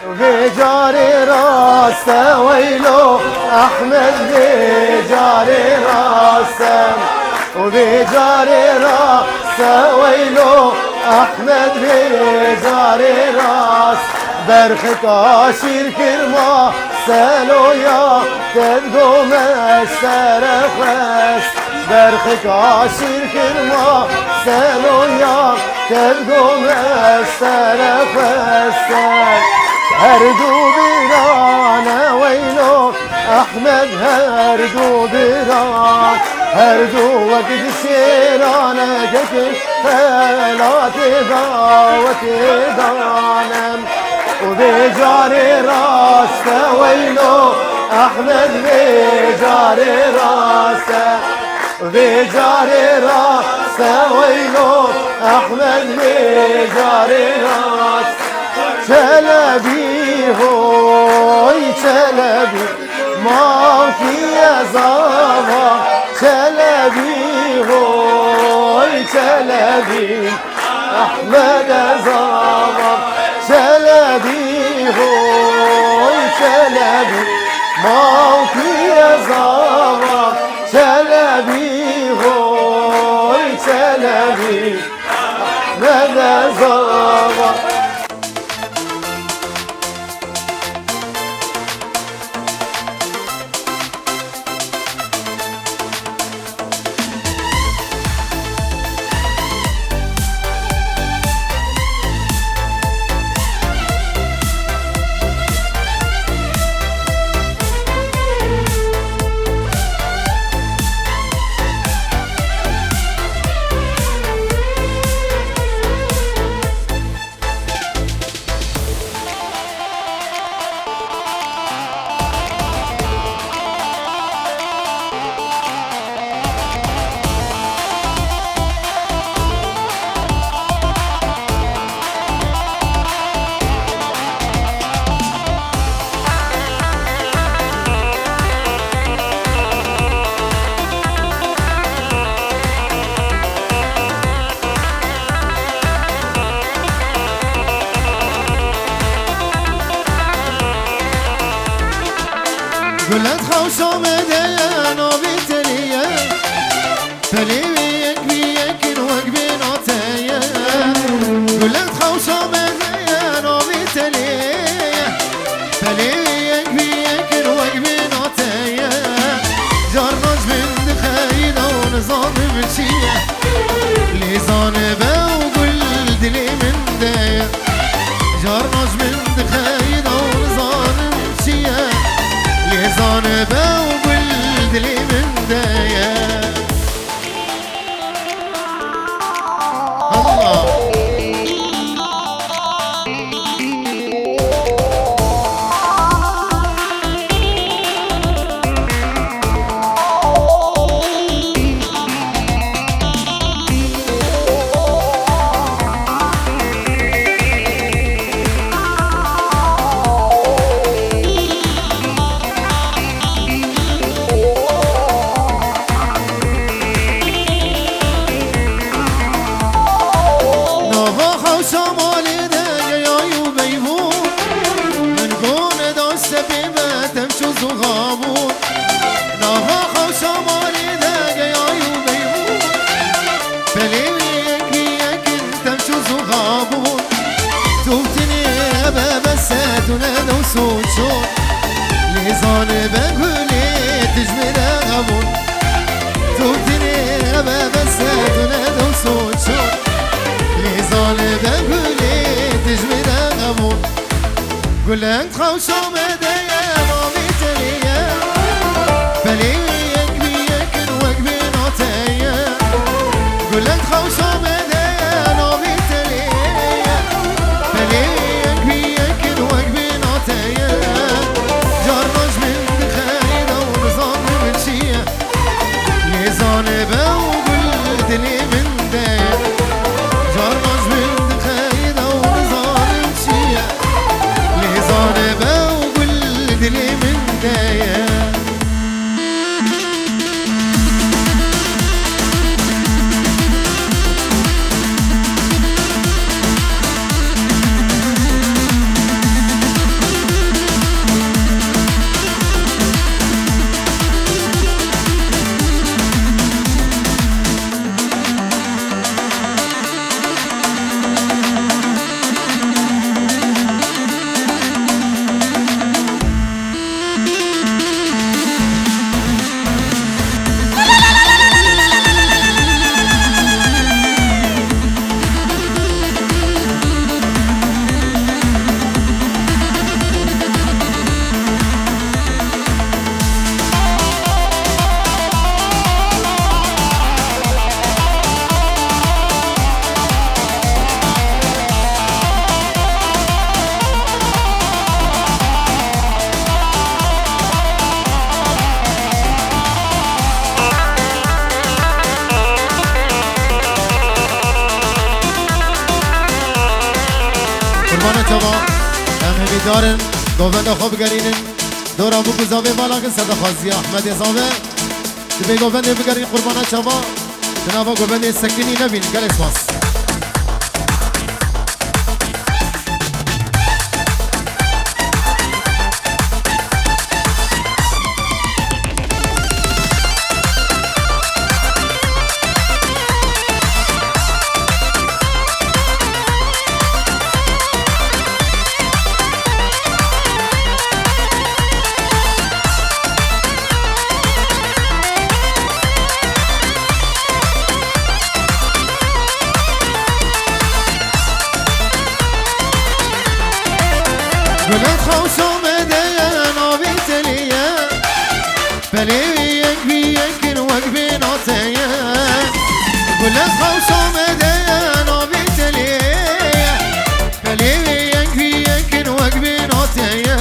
في جاري راسته ويلو احمد في جاري راسته وفي جاري راسته ويلو احمد في جاري راس برخك عشير كرما سالو يا تدقوم السرخس برخك عشير كرما سالو يا تدقوم السرخس هردو برانا ويلو احمد هردو بران هردو وقت سيرانا كيف فلا وتدانم وبجاري راسته ويلو احمد بجاري راسته بجاري راسته ويلو احمد بجاري راسته شلبي هوي شلبي ما في زاوا شلبي هوي شلبي احمد زاوا شلبي هوي شلبي ما في زاوا شلبي هوي شلبي احمد زاوا گلت خوش آمده نابی تلیه پلی ویک ویکن وک بیناتیه گلت خوش آمده نابی تلیه پلی ویک ویکن وک بیناتیه جارناج بند خیل و نظام بچیه لیزان به و گل دلی من ده جارناج بند خیل و نظام بچیه لیزان به و گل دلی من ده الله شمالی ده یایو بیبون من گونه داشته بیمتم شو زغابون نها خو شمالی ده یایو بیبون بلی یکی یکن شو زغابون توتنی ببستونه دوسون شون لیزانه بگولی تجمره غبون توتنی ببستونه دوسون شون لیزان بگولی تجمیر غمون گلنگ خوش آمده نامی تلیه بلی یک بی یکن وک بی ناتیه گلنگ خوش آمده نامی تلیه بلی یک بی یکن وک بی ناتیه جارناج من خیر و نظام من چیه لیزان بگل دلی من ده جارناج من خیده و ظالم چیه لیزانه به و گل دارن گوهند خوب گرینن دورا بو گزاوه والا که صدا خازی احمد ازاوه دبی گوهند بگرین قربانا چوا جنابا گوهند سکنی نبین گل اسواس گلت خوش آمده ناوی تلیه بلی یک وقبی ناتیه گلت خوش آمده ناوی تلیه بلی یک وقبی ناتیه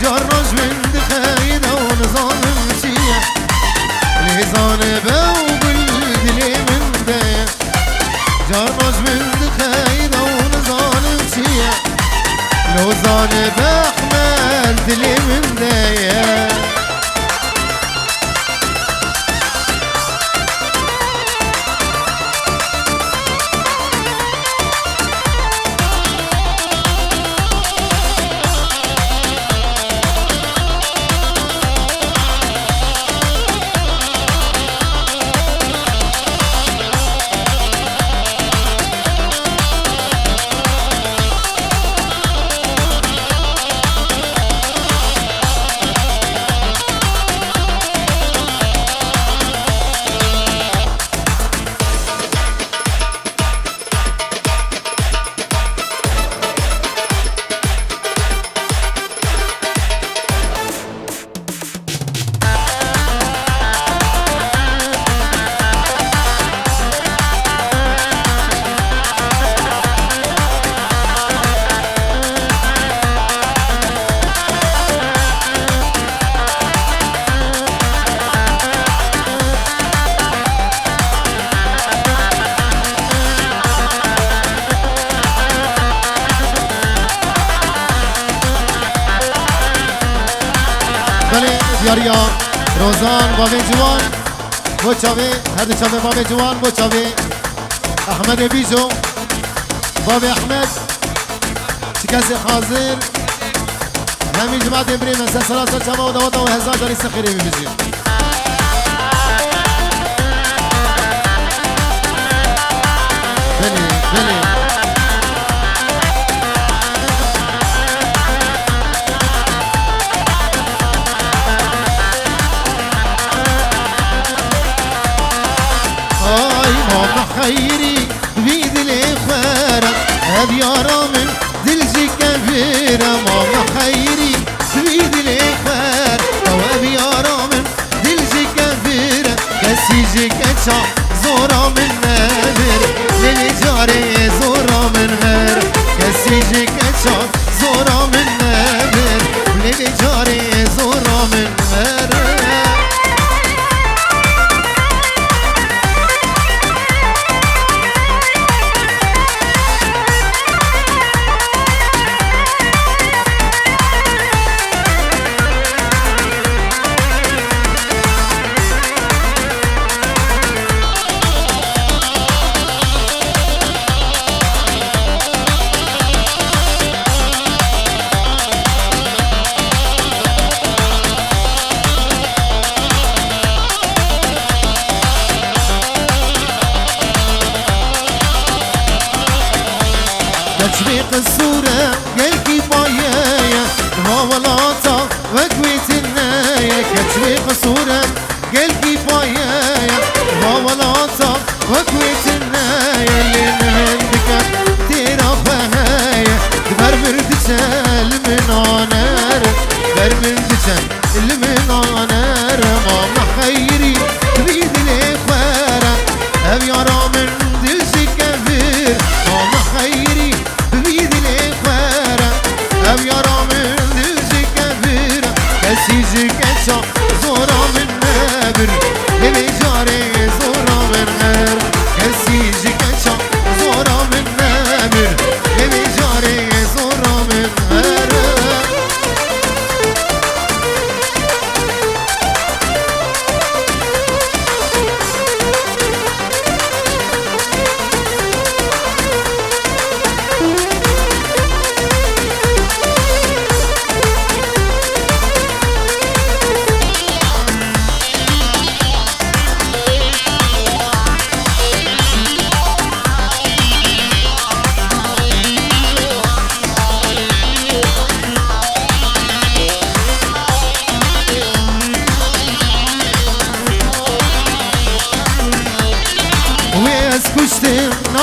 جرش من دخیده و نظام چیه لیزانه به و بلدلی من دیه جرش من دخیده و نظام چیه لو ظالب احمد دلي من دايه بله دیاریا روزان بابی جوان بچاوی هر دو چاوی بابی جوان بچاوی احمد بیجو بابی احمد شکست حاضر همین جماعت بریم مثل سلاسل چما و دوات و هزار داری سخیری ببیزیم بله بله خيري بيد الإخوارة هذيارة من دلجي كبيرة ماما خيري بيد الإخوارة وهذيارة من دلجي كبيرة كسيجي كتشا زورا من نابر للي جاري زورا من غير كسيجي كتشا زورا من نابر للي جاري زورا من غير تشريق الصورة قلبي بايايا الهولاطة وقويت النايا تشريق الصورة قلبي بايايا الهولاطة وقويت النايا اللي عندك تيرا فهايا بربر دجال من عنار بربر دجال من عنار ماما خيري تريد الإخوارة أبي يرى من دلجي كبير ماما خيري تريد الإخوارة أبي يرى من دلجي كبير كسيجي كتشا زورا من نابر اللي جاري زورا من غير كسيجي كتشا زورا من نابر اللي جاري زورا من غير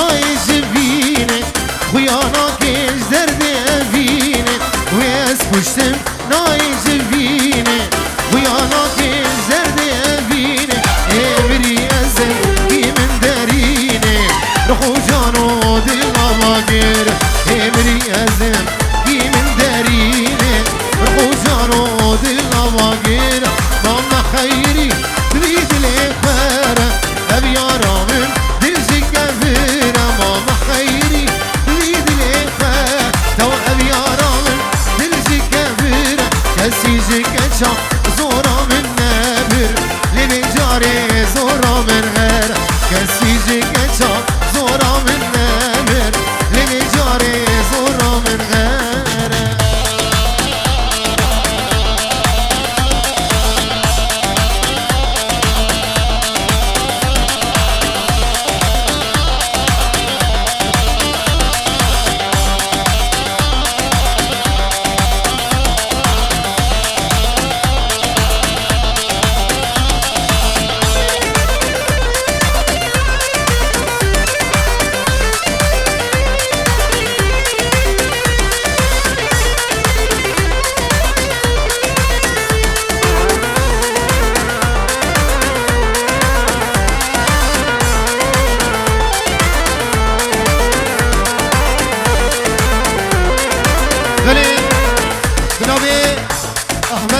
نای جبینه خویانا کش درد اوینه ویز پشتم نای جبینه خویانا کش درد اوینه امری ازم کی من درینه رخو جانو دل آواگر امری ازم کی من درینه رخو جانو دل آواگر ماما خیری برید لیفره اب یارامن دل جگفره ماما خیری برید لیفره تو اب یارامن دل جگفره کسی جگچا زورا من نبر لبی جاره زورا من غیر کسی جگچا زورا من نبر لبی جاره زورا من غیر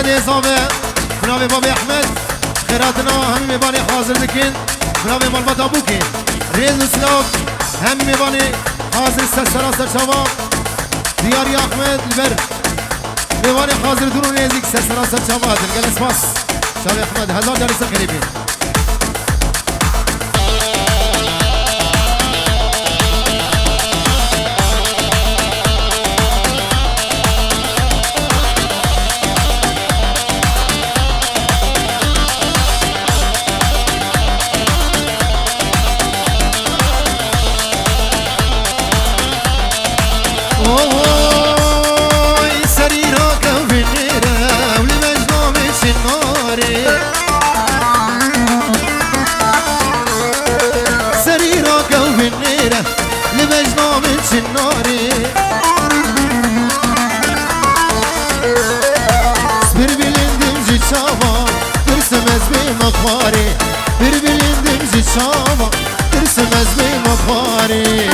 احمد اصابه بنابه باب احمد خیراتنا هم میبانی حاضر دکن بنابه مالبات ابوکن ریز و سلاف هم میبانی حاضر سراسر شما دیاری احمد لبر میبانی حاضر درون ریزیک سراسر شما دلگل اسپاس شاب احمد هزار داری سر خریبین bir bilindim zişama tırsamaz benim afari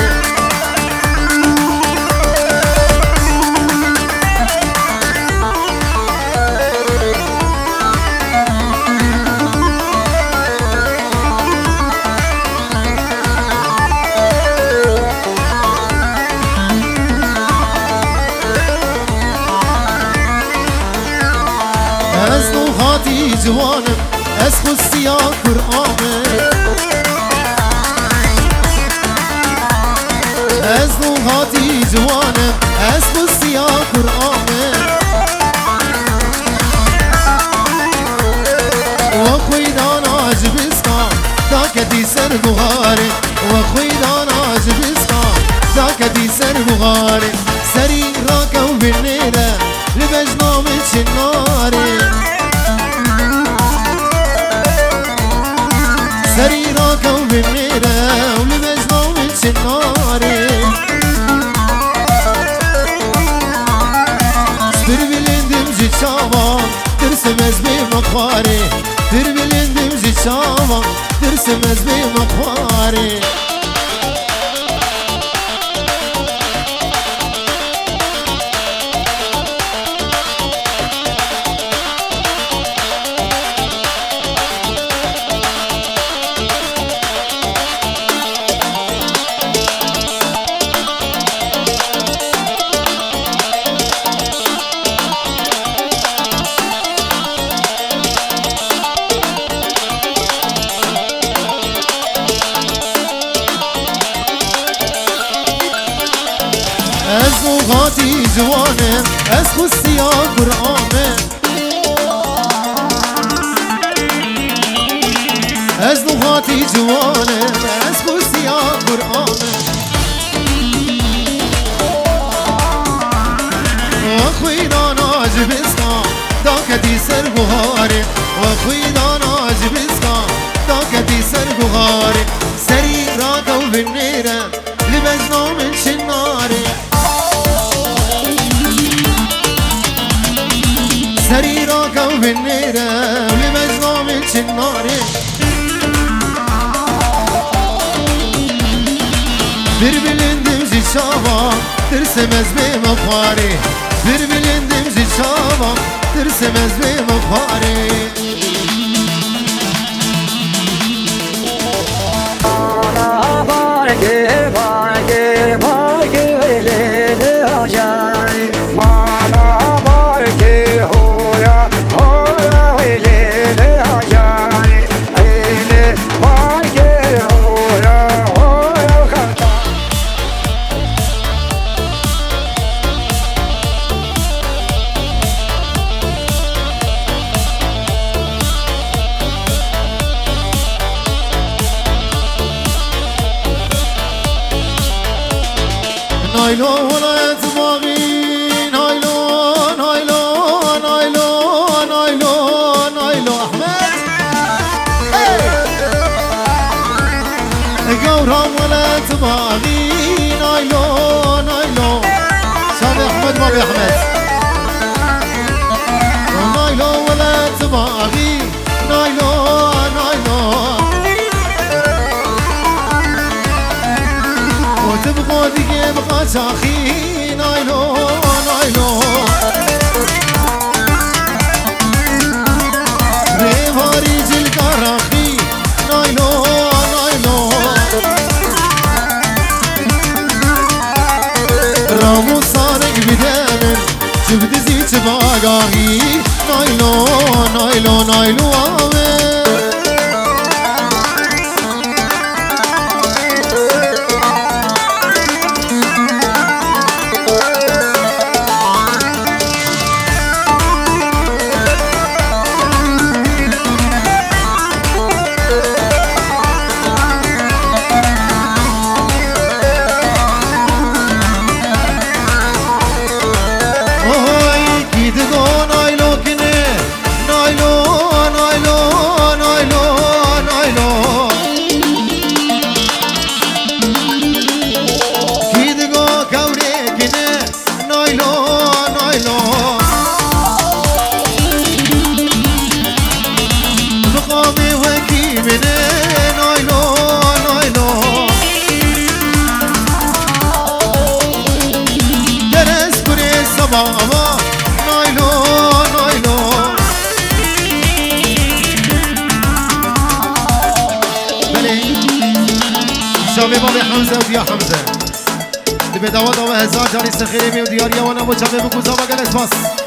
Ez nuhati civanım Ez xusiya Kur'an'ı Ez nuhati civanım Ez xusiya Kur'an'ı Ve kuydan acibistan Da kedi ser buhari Ve kuydan acibistan Da kedi ser buhari Seri rakav binnire Libejnam için nari سري راكو بالنيرة ولبسنا وش الناري سبر بلندم جي شاما ترسمز بمقواري سبر بلندم جي شاما ترسمز بمقواري Ez nuhati civanım Ez xusiya Kur'an'ı Ez nuhati civanım Ez xusiya Kur'an'ı Akhuidan acibistan Da kedi ser buhari Akhuidan acibistan Da kedi ser buhari Seri rakav binnire سری را کو بنیره ولی مجنام چناره bir bilindim zişava tırsemez mi mafari bir bilindim zişava tırsemez mi mafari نایلو ولایت باقی نایلو نایلو نایلو نایلو نایلو احمد گورم ولایت باقی نایلو نایلو شاد احمد بابی احمد نایلو ولایت باقی نایلو نایلو وتبغى دیگه بقى شاخي نایلو نایلو ریواری جلگاراخی نایلو نایلو رامو سارق بدمن جبد زیت باگاهی نایلو نایلو نایلو آمن شامي بابي حمزة وديا حمزة تبي داود أو هزار جاري سخيري ودياريا وانا مو شامي بكو زابا جلس بس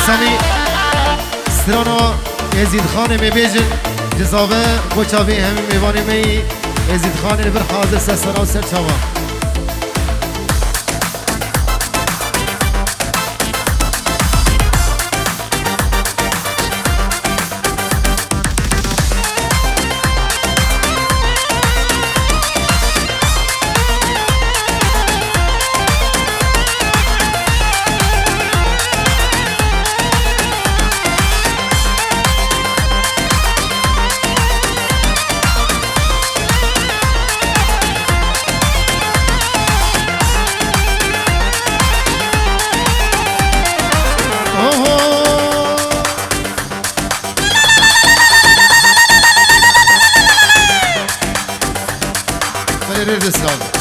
سامی سترانا ازید خان میبیجن جزاوه بچاوی همین میوانی می ازید خان بر حاضر سسرا و سرچاوا اسلام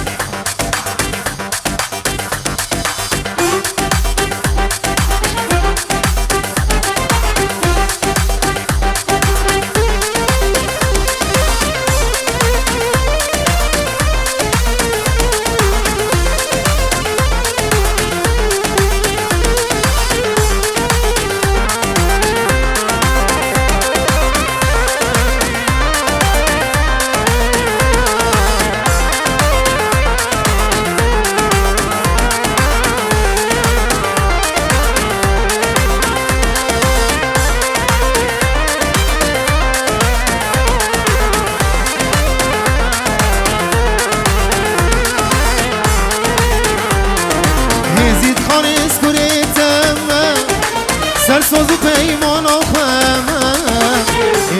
سرساز و پیمان آخمه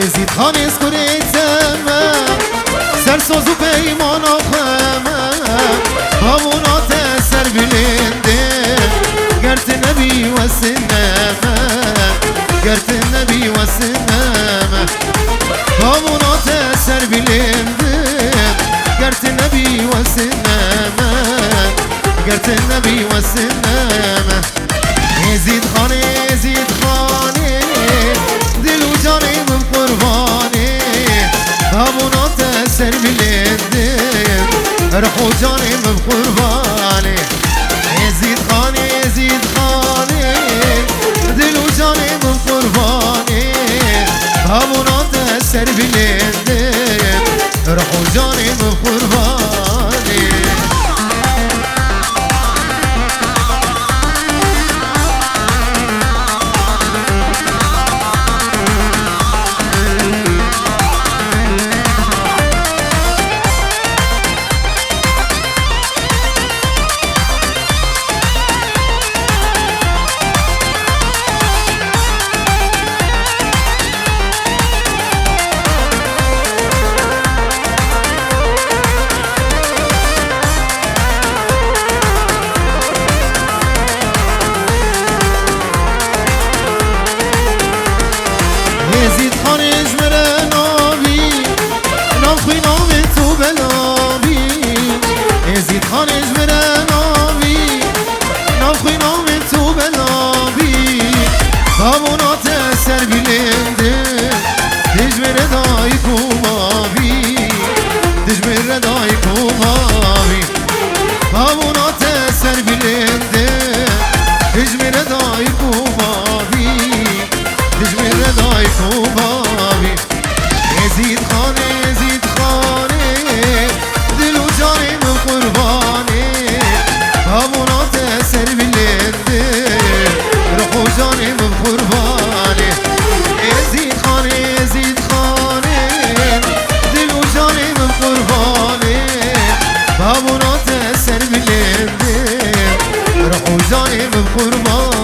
ازید خان اسکوریتمه سرساز و پیمان آخمه همونات سر بلنده گرت نبی و سنمه گرت نبی و سنمه همونات سر بلنده گرت نبی و سنمه گرت نبی و سنمه ازید خانه دل و جانم قربانه همونات سر بلنده روح و جانم قربانه ازید خانه دل و جانم قربانه همونات سر بلنده روح و جانم قربانه ازید خانش مره نابی نام خوی نام تو بلابی ازید خانش مره نابی نام خوی نام تو بلابی همونات سر بلنده دجمر دای کومابی دجمر دای کومابی همونات سر بلنده دجمر دای کومابی دجمر دای کومابی ازید خانه دل و جانم قربانه همونات سر بلنده روح و جانم قربانه ازید خانه دل و جانم قربانه همونات سر بلنده روح و جانم قربانه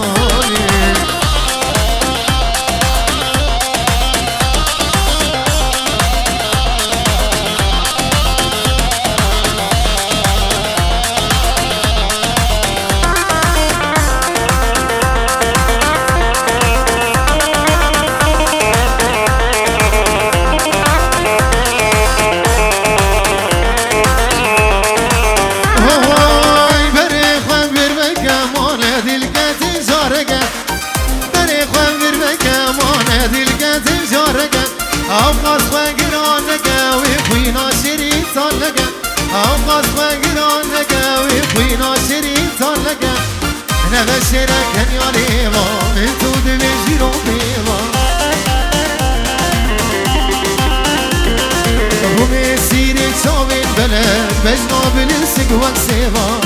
آقاز خواگران نگاوی خوی ناشری تان لگا آقاز خواگران نگاوی خوی ناشری تان لگا نبشر کنیالی ما من تو دوی رو بیما همه سیر چاوین بلد بجنا بلن سگوان سیما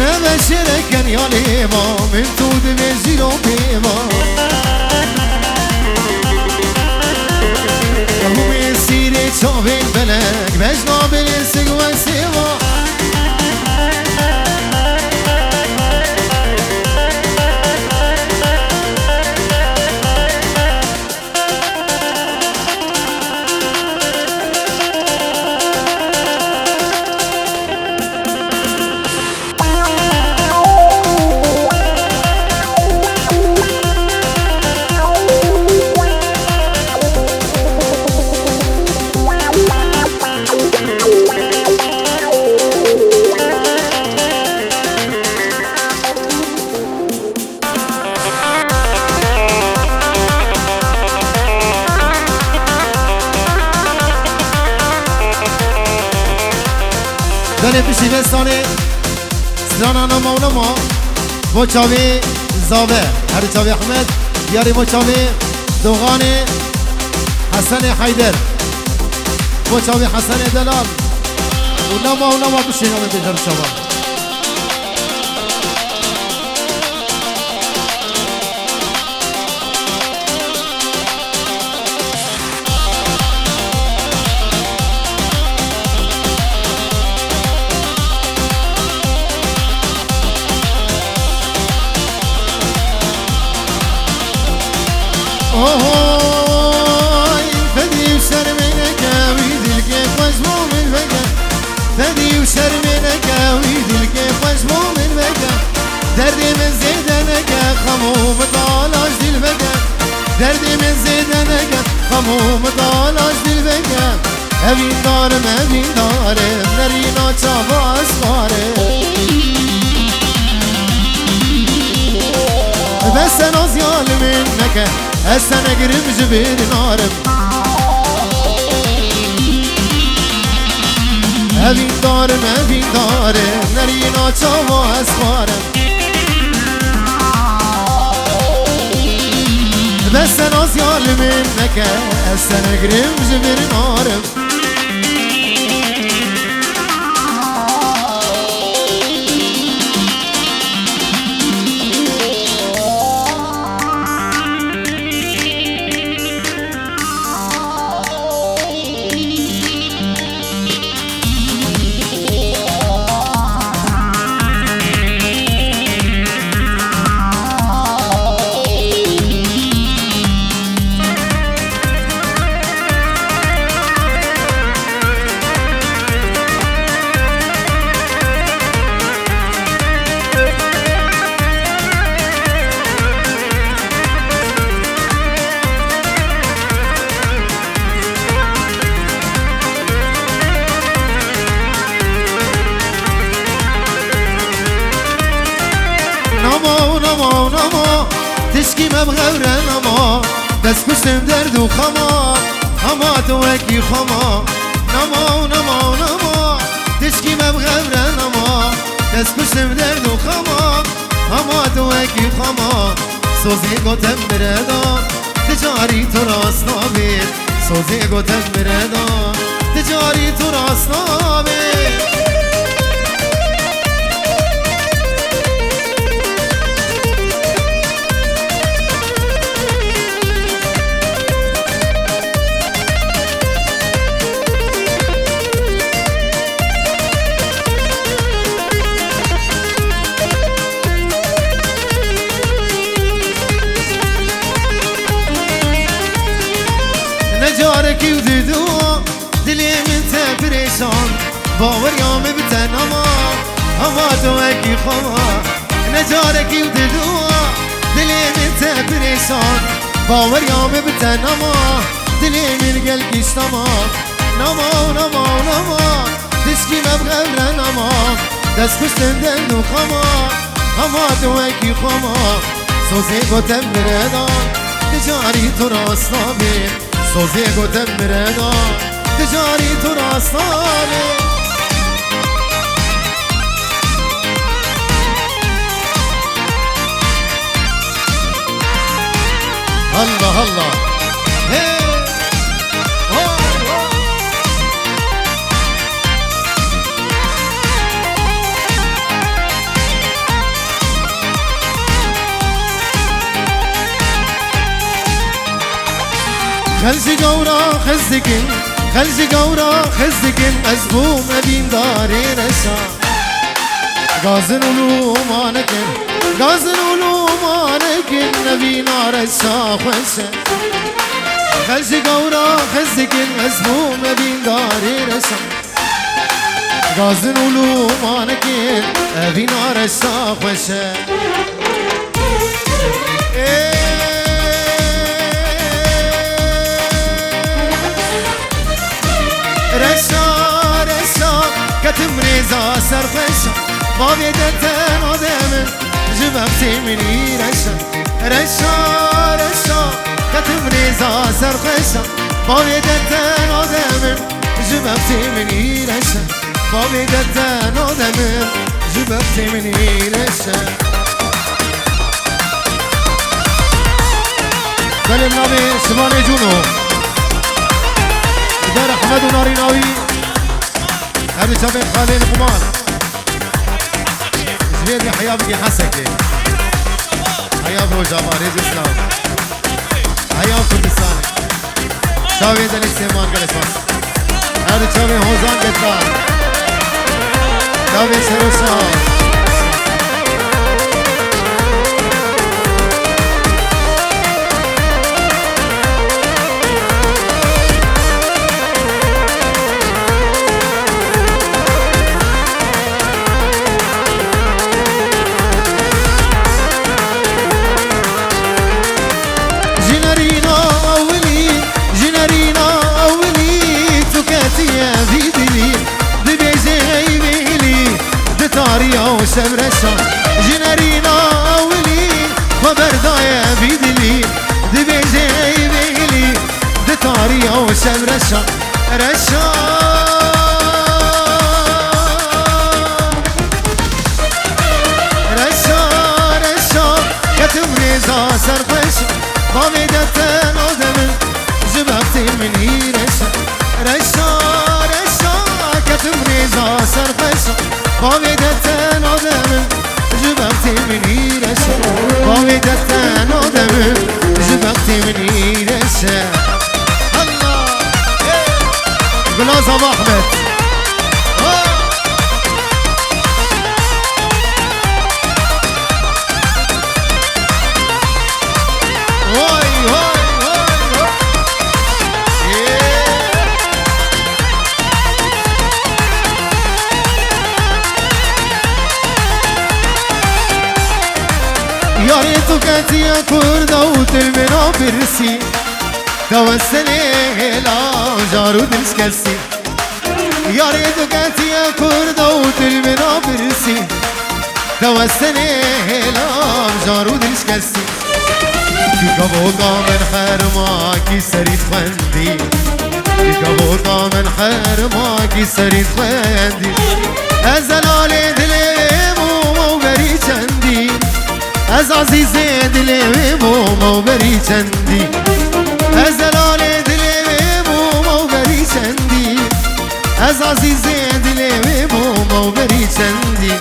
نبشر کنیالی ما من تو دوی رو بیما همه سیر چاوین بلد بجنا بلن سگوان سیما حسن پیشی بستانه سرانا نما و نما با چاوی زاوه هر چاوی احمد یاری با چاوی دوغانه حسن حیدر با چاوی حسن دلال و نما بشین آمد بجر شما اوه فدي وشرمينك ويد الكيف مجموع من بقى فدي وشرمينك ويد الكيف مجموع من بقى دردي من زيدنك خموم طالاش دي البقى دردي من زيدنك خموم طالاش دي البقى أبين دارم نرينا شافا أسفارم بس أنا زيال منك هسه نقرب جبين نارم أبين دارم نرينا شافا أسفارم بس أنا زيال منك هسه نقرب جبين نارم نما تشكي ما بغورة نما بس كشتم درد وخما هما توكي خما نما تشكي ما بغورة نما بس كشتم درد وخما هما توكي خما سوزي قوتم بردا تجاري تراس نابير سوزي قوتم بردا تجاري تراس نابير نجاركي وددوا دلي من تبريشان باور يوم بتنما هما توكي خما نجاركي وددوا دلي من تبريشان باور يوم بتنما دلي من قلبي اشتما نما تشكي ما بغير نما دس كشتن دن وخما هما توكي خما سوزي قوتم بردان تجاري تراس نابير سوزي قوتم بردان تجاري تراس نابير الله هي خلجي قورا خزدكن مزبوم بين داري رشا غازن علومانكن نبينا رشا خوشا خلجي قورا خزدكن مزبوم بين داري رشا غازن علومانكن نبينا رشا خوشا رشا كتم ريزا سرخشا ما بيدتن آدمن جببتي مني رشا كتم ريزا سرخشا ما بيدتن آدمن جببتي مني رشا بابي دتان ودمر جبت مني رشا سلم نبي شباني جونو دار احمد وناري ناوي هذا شباب خالين قمان زبير يحيى بقي حسكي حيا بروجا ريز اسلام حيا كردستان شاوي دل استيمان قال اسمع هذا شاوي هوزان قطار شاوي سروسا سمرشا جنرينا ولي وبردايا بيدلي دبيجي بيلي دتاريا وسمرشا رشا رشا رشا كتبني زا سرقش بابي دتن ودمن جبهتي مني رشا رشا رشا كتبني زا سرقش بابي دتن ودمن جبهتي مني رشا بابي دتن ودمن جبهتي مني رشا الله بلا صباح احمد يا ريتو كانت يا كردة وتلمنا برسي توسلي لا جارو دلسكسي يا ريتو كانت يا كردة وتلمنا برسي توسلي لا جارو دلسكسي في كبوطة من حرماكي سريت خندي في كبوطة من حرماكي سريت خندي أزلالي دليمو موبري چندي از عزیزه دل مو بری چندی از لال دل مو بری چندی از عزیزه دل مو بری چندی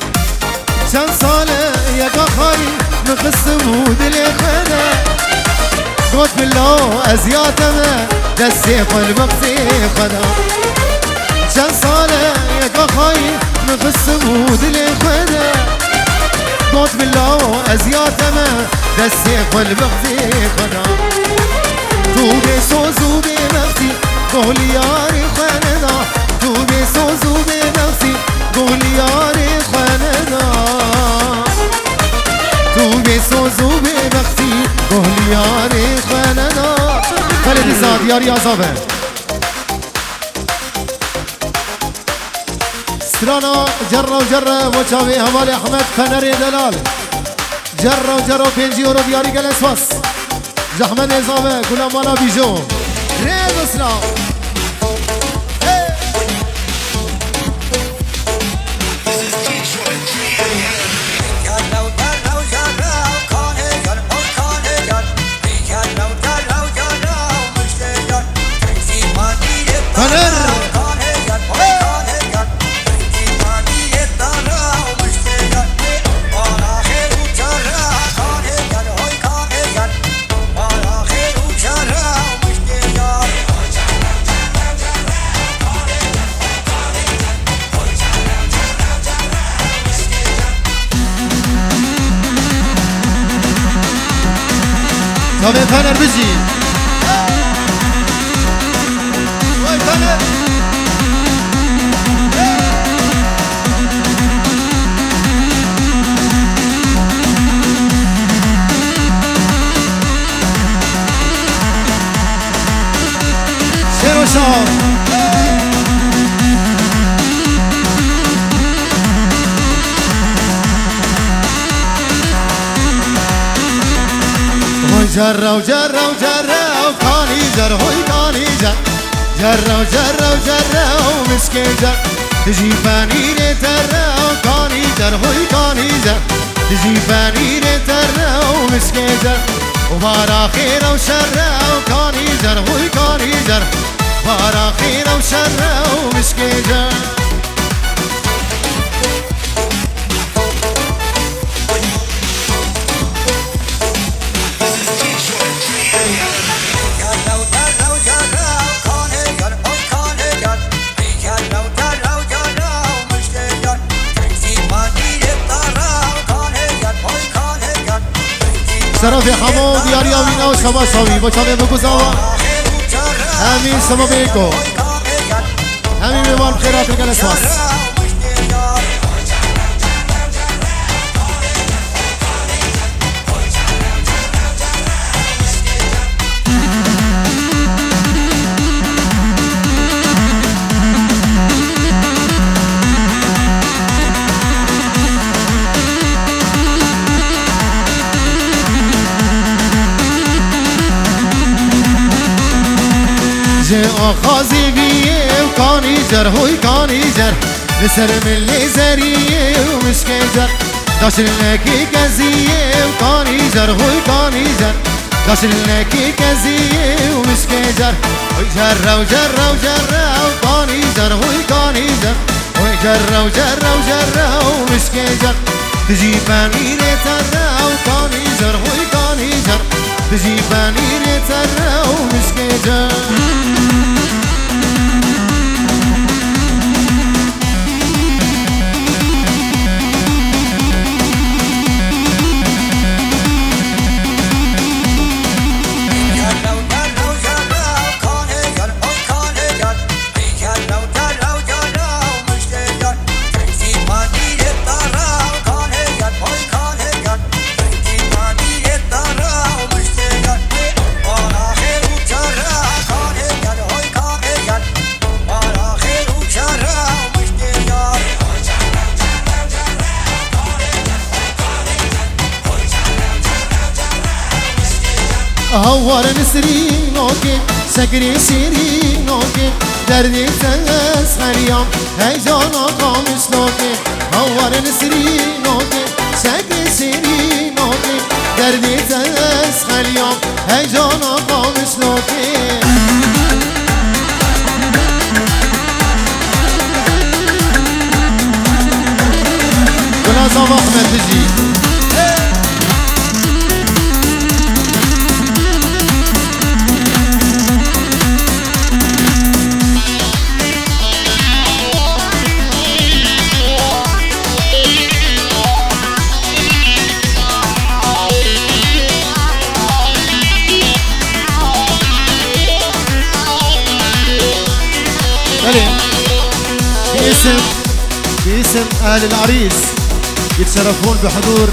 چند ساله یک آخری نخستمو دل خدا گفت بالله ازیاتمه دستی قلبقتی خدا چند ساله یک آخری نخستمو دل خدا موت بالله ازياتنا دسيق والبغزي خنا توبي سوزو بنفسي قول ياري خاننا توبي سوزو بنفسي قول ياري خاننا توبي سوزو بنفسي قول ياري خاننا خالد زاد ياري عصابه سترانا جرة وجرة وشاوي همالي أحمد فنري دلال جرة وجرة 5 يورو بياري جلس وس زحمة نظامة كلها مالا بيجو ريد اسلام طب فنر بجي وای فنر شعر و شعر جرة وجرة وجرة وكاني جر هوي كاني جر جرة وجرة وجرة ومسكي جر تجي فاني ترى وكاني جر هوي كاني جر تجي فاني ترى ومسكيجر وبارا خير وشر وكاني جر هوي كاني جر بارا خير وشر ومسكيجر شرف حمو دیاری آوینا و شبا شاوی با چاوه بگوزاوا همین سبا بیکو همین میوان خیرات بگل اسواس آخازی بیه و کانی جر هوی کانی جر لسر ملی زریه و مشکی جر داشل نکی کزیه و کانی جر هوی کانی جر داشل نکی کزیه و مشکی جر هوی جر و جر و جر و کانی جر هوی کانی جر هوی جر و جر و جر و مشکی جر تجی فانی تر و کانی جر هوی کانی جر تجی فانی تر و مشکی جر هوار نسرين اوكي سكري سيرين اوكي دردي تسخر يوم هيجان اقام سلوكي هوار نسرين اوكي سكري سيرين اوكي دردي تسخر يوم هيجان اقام سلوكي كل صباح ما تجي باسم أهل العريس يتشرفون بحضور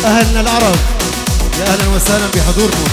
أهلنا العرب يا أهلا وسهلا بحضوركم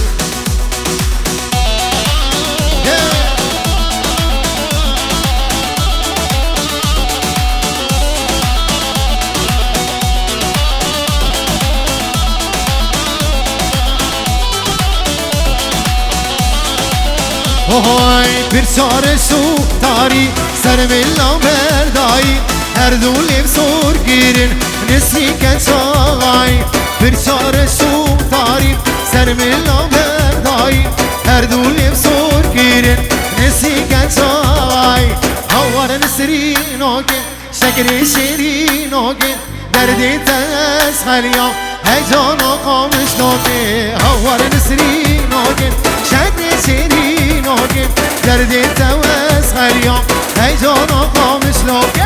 هاي برشار شو تاري سر ملا برداي هر دولی بسور گیرن نسی کچای برشار شو تاری سر ملا بردای هر دولی بسور گیرن نسی کچای هوار نسرین آگه شکر شیرین آگه دردی تسخل یا هیجان آقامش ناگه هوار نسرین آگه شکر شیرین آگه دردی تسخل یا هیجان آقامش ناگه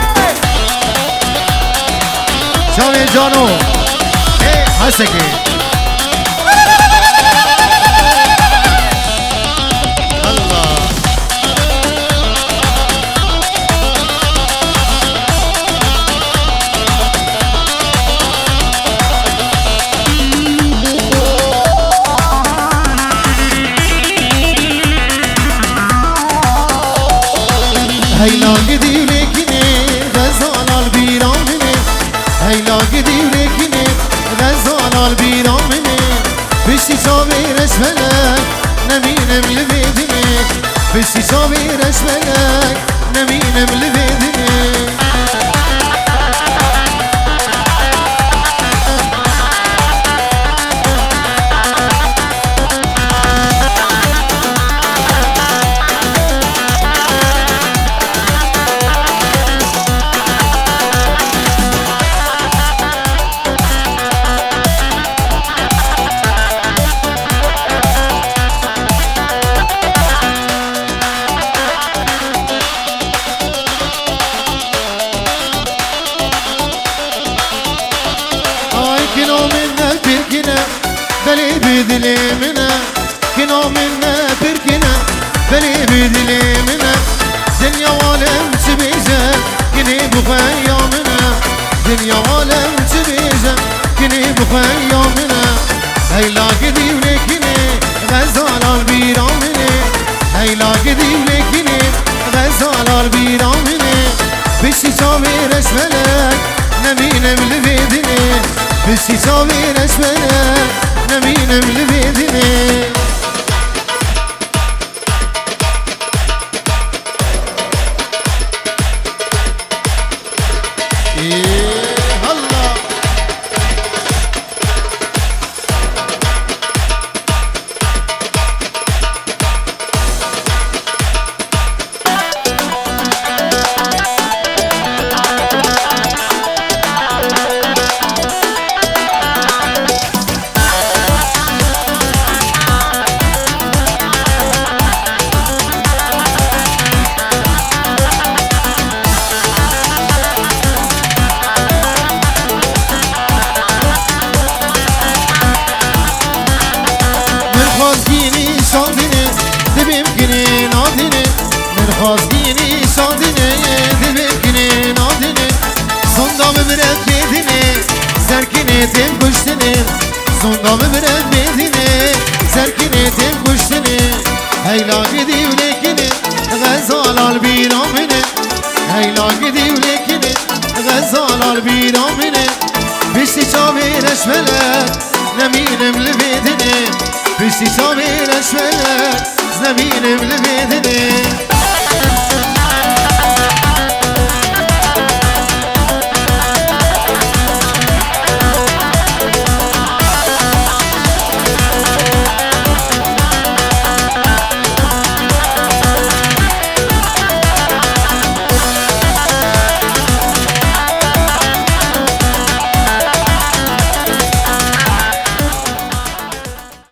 شاوی جانو هستکی الله هیلا گدی لیکنه غزال البیرامنه هیلا گدی لیکنه غزال البیرامنه بشتی شاویرش ملک نمینم لبیدنه بشتی شاویرش ملک نمینم لبیدنه بلي بدلي منا كنو منا بركنا بلي بدلي منا دنيا وعالم تبيزة كني بخيا منا دنيا وعالم تبيزة كني بخيا منا هيلا قدي ولكني غزال البيرا مني هيلا قدي ولكني غزال البيرا مني بشي سامي رسملك نمينم لبيدني بشي سامي رسملك نمينم لبيدني خواستینی سادنه دبکنه نادنه صندام برد بیدنه سرکنه تیم کشتنه صندام برد بیدنه سرکنه تیم کشتنه هیلا گدی و لکنه غزال البیرامنه هیلا گدی و لکنه غزال البیرامنه بشتی چاوی رشملت نمینم لبیدنه بشتی چاوی رشملت نمینم لبیدنه